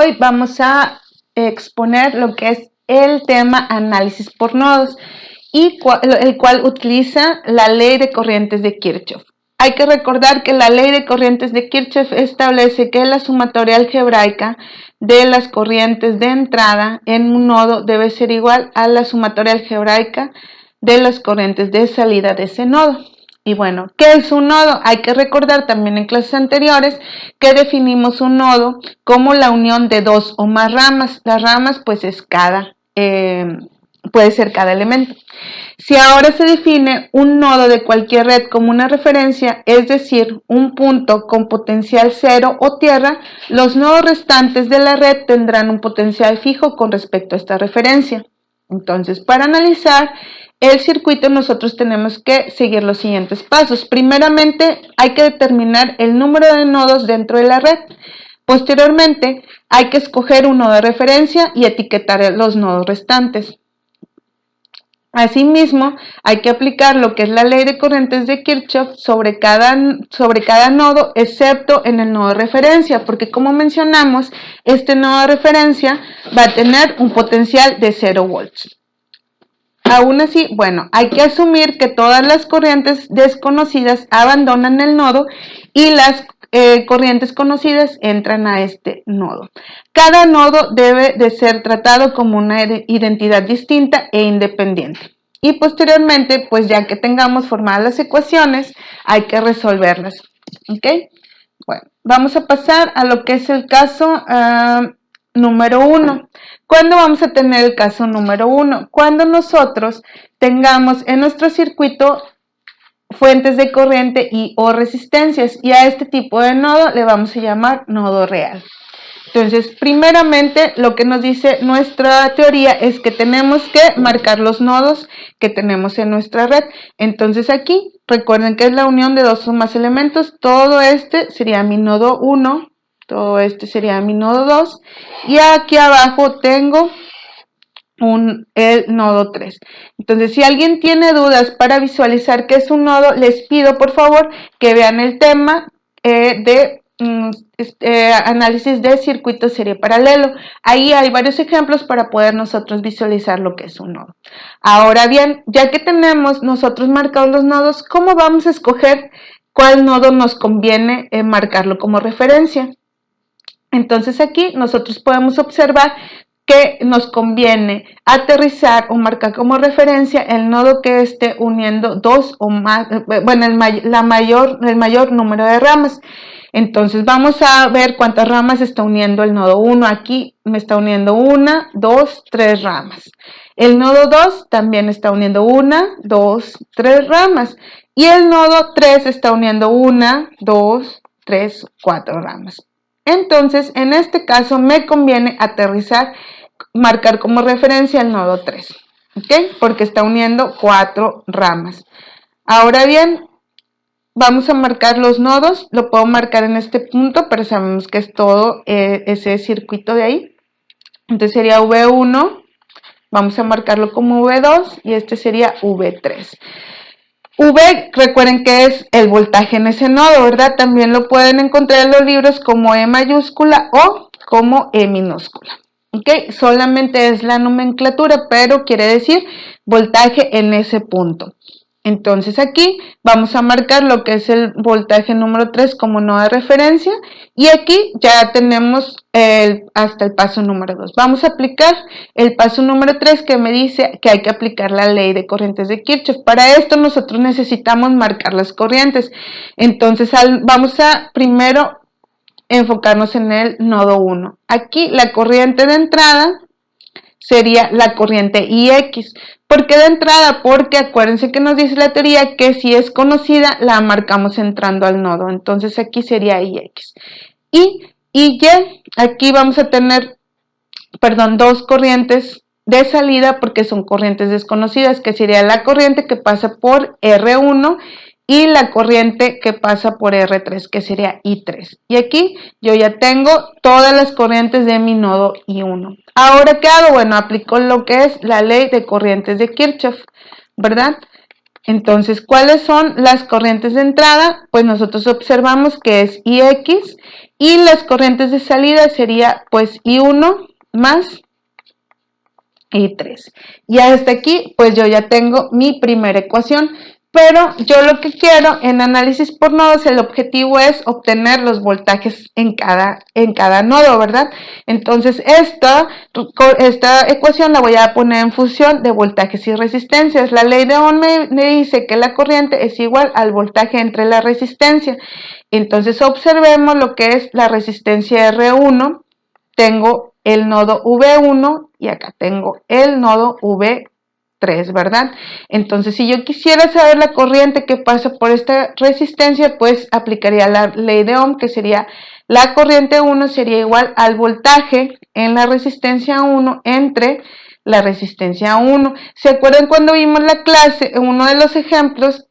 hoy vamos a exponer lo que es el tema análisis por nodos y el cual utiliza la ley de corrientes de Kirchhoff. Hay que recordar que la ley de corrientes de Kirchhoff establece que la sumatoria algebraica de las corrientes de entrada en un nodo debe ser igual a la sumatoria algebraica de las corrientes de salida de ese nodo. Y bueno, ¿qué es un nodo? Hay que recordar también en clases anteriores que definimos un nodo como la unión de dos o más ramas. Las ramas pues es puede ser cada elemento. Si ahora se define un nodo de cualquier red como una referencia, es decir, un punto con potencial cero o tierra, los nodos restantes de la red tendrán un potencial fijo con respecto a esta referencia. Entonces, para analizar el circuito nosotros tenemos que seguir los siguientes pasos. Primeramente, hay que determinar el número de nodos dentro de la red. Posteriormente, hay que escoger un nodo de referencia y etiquetar los nodos restantes. Asimismo, hay que aplicar lo que es la ley de corrientes de Kirchhoff sobre cada nodo, excepto en el nodo de referencia, porque como mencionamos, este nodo de referencia va a tener un potencial de 0 volts. Aún así, bueno, hay que asumir que todas las corrientes desconocidas abandonan el nodo y las corrientes conocidas entran a este nodo. Cada nodo debe de ser tratado como una identidad distinta e independiente. Y posteriormente, pues ya que tengamos formadas las ecuaciones, hay que resolverlas. ¿Ok? Bueno, vamos a pasar a lo que es el caso número 1. ¿Cuándo vamos a tener el caso número 1? Cuando nosotros tengamos en nuestro circuito fuentes de corriente y o resistencias, y a este tipo de nodo le vamos a llamar nodo real. Entonces, primeramente, lo que nos dice nuestra teoría es que tenemos que marcar los nodos que tenemos en nuestra red. Entonces aquí, recuerden que es la unión de dos o más elementos. Todo este sería mi nodo 1, todo este sería mi nodo 2, y aquí abajo tengo el nodo 3. Entonces, si alguien tiene dudas para visualizar qué es un nodo, les pido por favor que vean el tema de análisis de circuito serie paralelo. Ahí hay varios ejemplos para poder nosotros visualizar lo que es un nodo. Ahora bien, ya que tenemos nosotros marcados los nodos, ¿cómo vamos a escoger cuál nodo nos conviene marcarlo como referencia? Entonces aquí nosotros podemos observar que nos conviene aterrizar o marcar como referencia el nodo que esté uniendo dos o más, bueno, el mayor número de ramas. Entonces vamos a ver cuántas ramas está uniendo el nodo 1. Aquí me está uniendo 1, 2, 3 ramas. El nodo 2 también está uniendo 1, 2, 3 ramas. Y el nodo 3 está uniendo 1, 2, 3, 4 ramas. Entonces, en este caso me conviene aterrizar, marcar como referencia el nodo 3, ¿ok? Porque está uniendo 4 ramas. Ahora bien, vamos a marcar los nodos, lo puedo marcar en este punto, pero sabemos que es todo ese circuito de ahí. Entonces sería V1, vamos a marcarlo como V2 y este sería V3. V, recuerden que es el voltaje en ese nodo, ¿verdad? También lo pueden encontrar en los libros como E mayúscula o como E minúscula. ¿Ok? Solamente es la nomenclatura, pero quiere decir voltaje en ese punto. Entonces aquí vamos a marcar lo que es el voltaje número 3 como nodo de referencia y aquí ya tenemos hasta el paso número 2. Vamos a aplicar el paso número 3 que me dice que hay que aplicar la ley de corrientes de Kirchhoff. Para esto nosotros necesitamos marcar las corrientes. Entonces vamos a primero enfocarnos en el nodo 1. Aquí la corriente de entrada sería la corriente IX. ¿Por qué de entrada? Porque acuérdense que nos dice la teoría que si es conocida la marcamos entrando al nodo. Entonces aquí sería IX. Y Y, aquí vamos a tener, dos corrientes de salida porque son corrientes desconocidas, que sería la corriente que pasa por R1 y la corriente que pasa por R3, que sería I3. Y aquí yo ya tengo todas las corrientes de mi nodo I1. Ahora, ¿qué hago? Bueno, aplico lo que es la ley de corrientes de Kirchhoff, ¿verdad? Entonces, ¿cuáles son las corrientes de entrada? Pues nosotros observamos que es IX y las corrientes de salida sería pues I1 más I3. Y hasta aquí pues yo ya tengo mi primera ecuación, pero yo lo que quiero en análisis por nodos, el objetivo es obtener los voltajes en cada nodo, ¿verdad? Entonces esta ecuación la voy a poner en función de voltajes y resistencias. La ley de Ohm me dice que la corriente es igual al voltaje entre la resistencia. Entonces observemos lo que es la resistencia R1. Tengo el nodo V1 y acá tengo el nodo V3, ¿verdad? Entonces, si yo quisiera saber la corriente que pasa por esta resistencia, pues aplicaría la ley de Ohm, que sería la corriente 1 sería igual al voltaje en la resistencia 1 entre la resistencia 1. ¿Se acuerdan cuando vimos la clase? En uno de los ejemplos,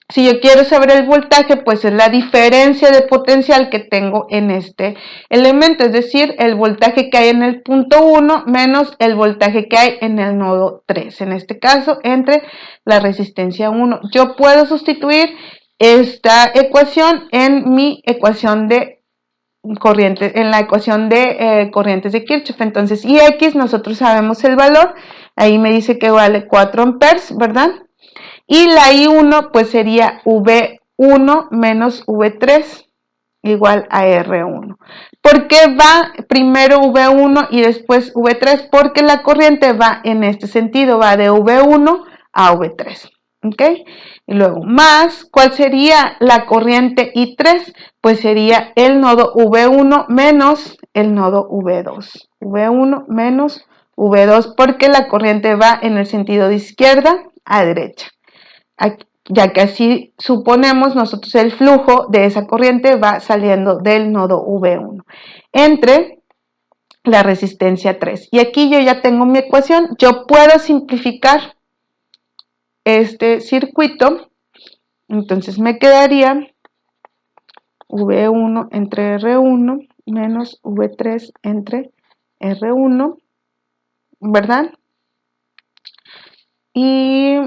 si yo quiero saber el voltaje, pues es la diferencia de potencial que tengo en este elemento, es decir, el voltaje que hay en el punto 1 menos el voltaje que hay en el nodo 3, en este caso entre la resistencia 1. Yo puedo sustituir esta ecuación en mi ecuación de corrientes, en la ecuación de corrientes de Kirchhoff. Entonces, Ix, nosotros sabemos el valor, ahí me dice que vale 4 amperes, ¿verdad? Y la I1 pues sería V1 menos V3 igual a R1. ¿Por qué va primero V1 y después V3? Porque la corriente va en este sentido, va de V1 a V3. ¿Ok? Y luego más, ¿cuál sería la corriente I3? Pues sería el nodo V1 menos el nodo V2. V1 menos V2 porque la corriente va en el sentido de izquierda a derecha. Ya que así suponemos nosotros el flujo de esa corriente va saliendo del nodo V1 entre la resistencia 3. Y aquí yo ya tengo mi ecuación. Yo puedo simplificar este circuito. Entonces me quedaría V1 entre R1 menos V3 entre R1, ¿verdad? Y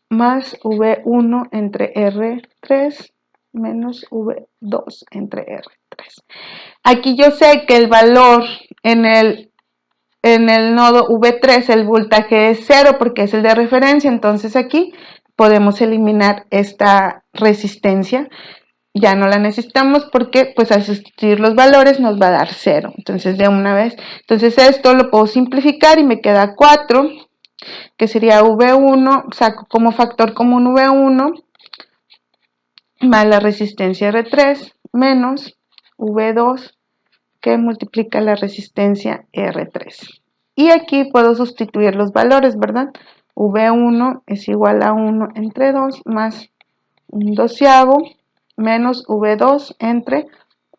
más V1 entre R3 menos V2 entre R3. Aquí yo sé que el valor en el nodo V3, el voltaje es 0 porque es el de referencia, entonces aquí podemos eliminar esta resistencia. Ya no la necesitamos porque pues al sustituir los valores nos va a dar 0. Entonces de una vez, entonces esto lo puedo simplificar y me queda 4, que sería V1, saco como factor común V1 más la resistencia R3 menos V2 que multiplica la resistencia R3. Y aquí puedo sustituir los valores, ¿verdad? V1 es igual a 1 entre 2 más un doceavo menos V2 entre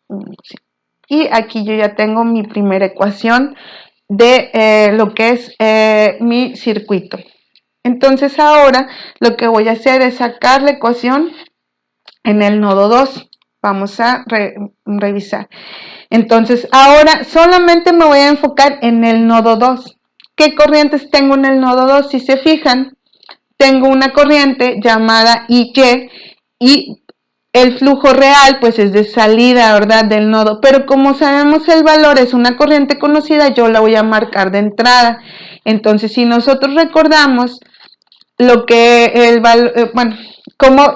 1. Y aquí yo ya tengo mi primera ecuación de lo que es mi circuito. Entonces ahora lo que voy a hacer es sacar la ecuación en el nodo 2. Vamos a revisar. Entonces ahora solamente me voy a enfocar en el nodo 2. ¿Qué corrientes tengo en el nodo 2? Si se fijan, tengo una corriente llamada IY y el flujo real pues es de salida, ¿verdad? Del nodo, pero como sabemos el valor es una corriente conocida, yo la voy a marcar de entrada. Entonces si nosotros recordamos lo que el valor, bueno, cómo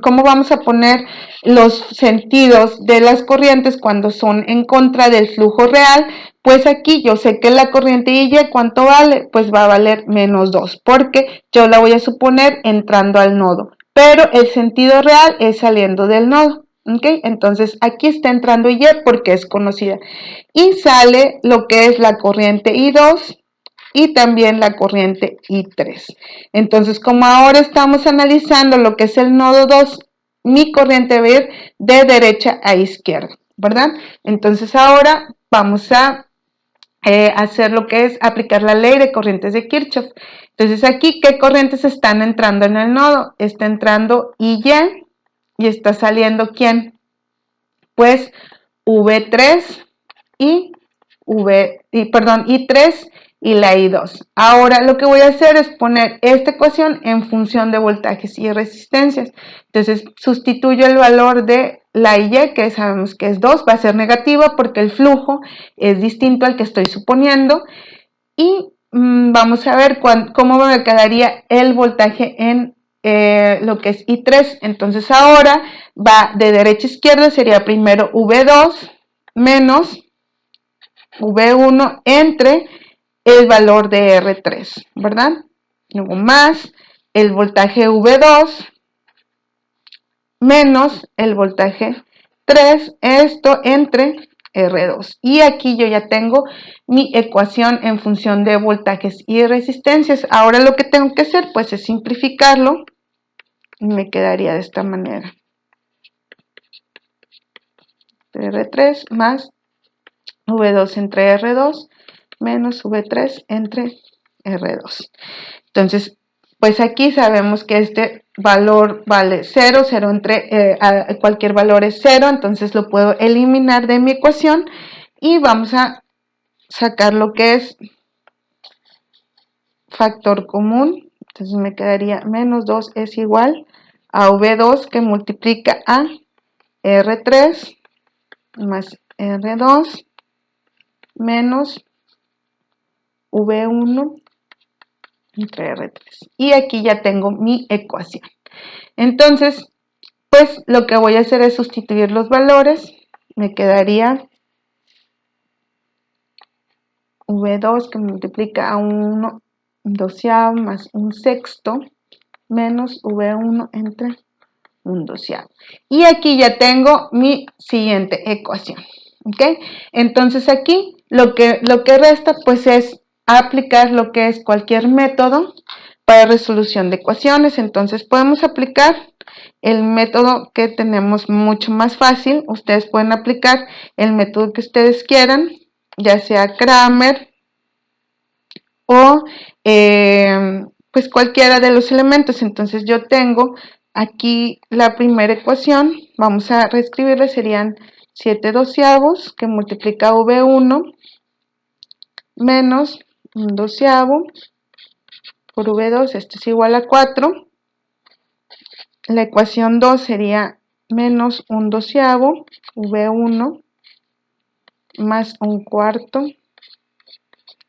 cómo vamos a poner los sentidos de las corrientes cuando son en contra del flujo real, pues aquí yo sé que la corriente Y, ¿cuánto vale? Pues va a valer menos 2, porque yo la voy a suponer entrando al nodo, pero el sentido real es saliendo del nodo. ¿Ok? Entonces aquí está entrando Y porque es conocida. Y sale lo que es la corriente I2 y también la corriente I3. Entonces, como ahora estamos analizando lo que es el nodo 2, mi corriente va a ir de derecha a izquierda, ¿verdad? Entonces, ahora vamos a hacer lo que es aplicar la ley de corrientes de Kirchhoff. Entonces, aquí, ¿qué corrientes están entrando en el nodo? Está entrando IY y está saliendo ¿quién? Pues V3 y I3 y la I2. Ahora lo que voy a hacer es poner esta ecuación en función de voltajes y resistencias. Entonces sustituyo el valor de la Y, que sabemos que es 2, va a ser negativa porque el flujo es distinto al que estoy suponiendo. Y vamos a ver cómo me quedaría el voltaje en lo que es I3. Entonces ahora va de derecha a izquierda, sería primero V2 menos V1 entre el valor de R3, ¿verdad? Luego más el voltaje V2 menos el voltaje 3, esto entre R2. Y aquí yo ya tengo mi ecuación en función de voltajes y resistencias. Ahora lo que tengo que hacer pues es simplificarlo y me quedaría de esta manera. R3 más V2 entre R2 menos V3 entre R2. Entonces, pues aquí sabemos que este valor vale 0, 0 entre cualquier valor es 0, entonces lo puedo eliminar de mi ecuación y vamos a sacar lo que es factor común. Entonces me quedaría menos 2 es igual a V2 que multiplica a R3 más R2 menos V1 entre R3. Y aquí ya tengo mi ecuación. Entonces, pues lo que voy a hacer es sustituir los valores. Me quedaría V2 que multiplica a 1 doceavo más un sexto menos V1 entre un doceavo. Y aquí ya tengo mi siguiente ecuación. ¿Ok? Entonces aquí lo que resta pues es aplicar lo que es cualquier método para resolución de ecuaciones. Entonces podemos aplicar el método que tenemos mucho más fácil. Ustedes pueden aplicar el método que ustedes quieran, ya sea Cramer o pues cualquiera de los elementos. Entonces yo tengo aquí la primera ecuación, vamos a reescribirla, serían 7 doceavos que multiplica V1 menos un doceavo por V2, esto es igual a 4. La ecuación 2 sería menos un doceavo V1 más un cuarto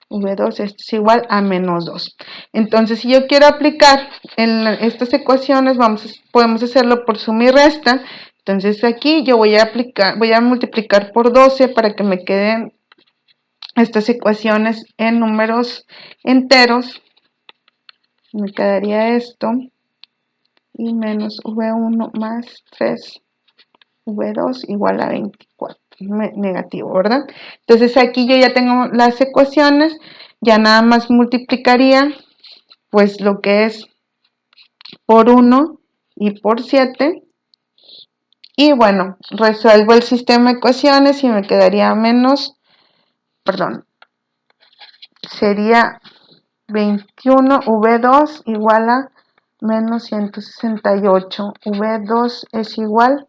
V2, esto es igual a menos 2. Entonces, si yo quiero aplicar en estas ecuaciones, podemos hacerlo por suma y resta. Entonces, aquí yo voy a multiplicar por 12 para que me queden estas ecuaciones en números enteros. Me quedaría esto y menos V1 más 3 V2 igual a 24, negativo, ¿verdad? Entonces aquí yo ya tengo las ecuaciones, ya nada más multiplicaría pues lo que es por 1 y por 7. Y bueno, resuelvo el sistema de ecuaciones y me quedaría sería 21 V2 igual a menos 168. V2 es igual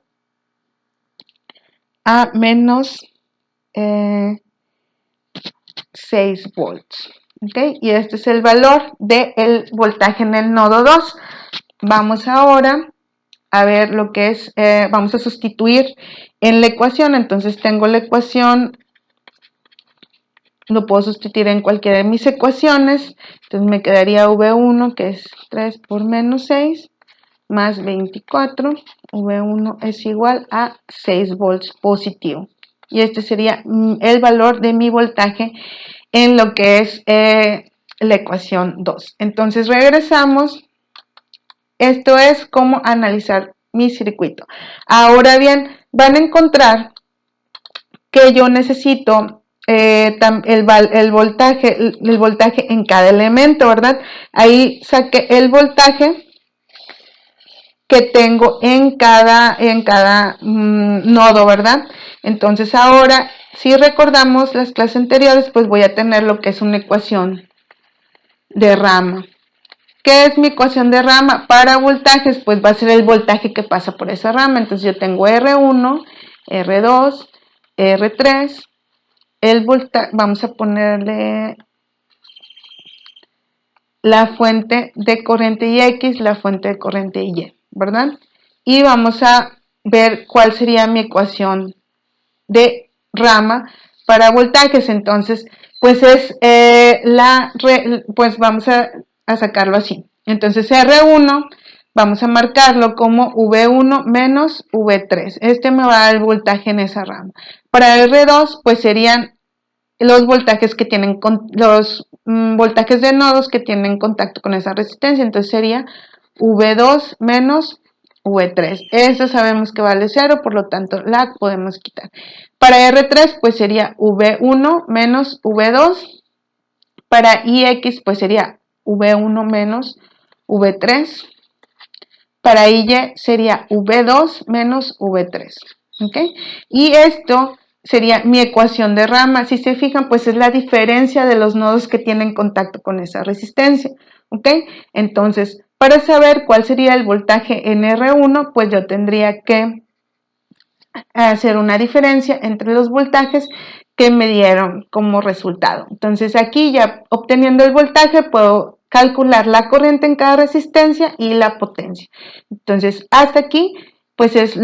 a menos 6 volts. ¿Okay? Y este es el valor del voltaje en el nodo 2. Vamos ahora a ver lo que es, vamos a sustituir en la ecuación. Entonces tengo la ecuación, lo puedo sustituir en cualquiera de mis ecuaciones. Entonces me quedaría V1 que es 3 por menos 6 más 24. V1 es igual a 6 volts positivo. Y este sería el valor de mi voltaje en lo que es la ecuación 2. Entonces regresamos. Esto es cómo analizar mi circuito. Ahora bien, van a encontrar que yo necesito el voltaje en cada elemento, ¿verdad? Ahí saqué el voltaje que tengo en cada nodo, ¿verdad? Entonces ahora, si recordamos las clases anteriores, pues voy a tener lo que es una ecuación de rama. ¿Qué es mi ecuación de rama? Para voltajes, pues va a ser el voltaje que pasa por esa rama. Entonces yo tengo R1, R2, R3, vamos a ponerle la fuente de corriente y X, la fuente de corriente Y, ¿verdad? Y vamos a ver cuál sería mi ecuación de rama para voltajes. Entonces, pues es pues vamos a sacarlo así. Entonces, R1 vamos a marcarlo como V1 menos V3. Este me va a dar el voltaje en esa rama. Para R2, pues serían los voltajes que tienen voltajes de nodos que tienen contacto con esa resistencia. Entonces sería V2 menos V3. Esta sabemos que vale 0, por lo tanto la podemos quitar. Para R3 pues sería V1 menos V2. Para IX pues sería V1 menos V3. Para IY sería V2 menos V3. ¿Ok? Y esto sería mi ecuación de rama. Si se fijan, pues es la diferencia de los nodos que tienen contacto con esa resistencia. ¿Ok? Entonces, para saber cuál sería el voltaje en R1, pues yo tendría que hacer una diferencia entre los voltajes que me dieron como resultado. Entonces, aquí ya obteniendo el voltaje, puedo calcular la corriente en cada resistencia y la potencia. Entonces, hasta aquí, pues es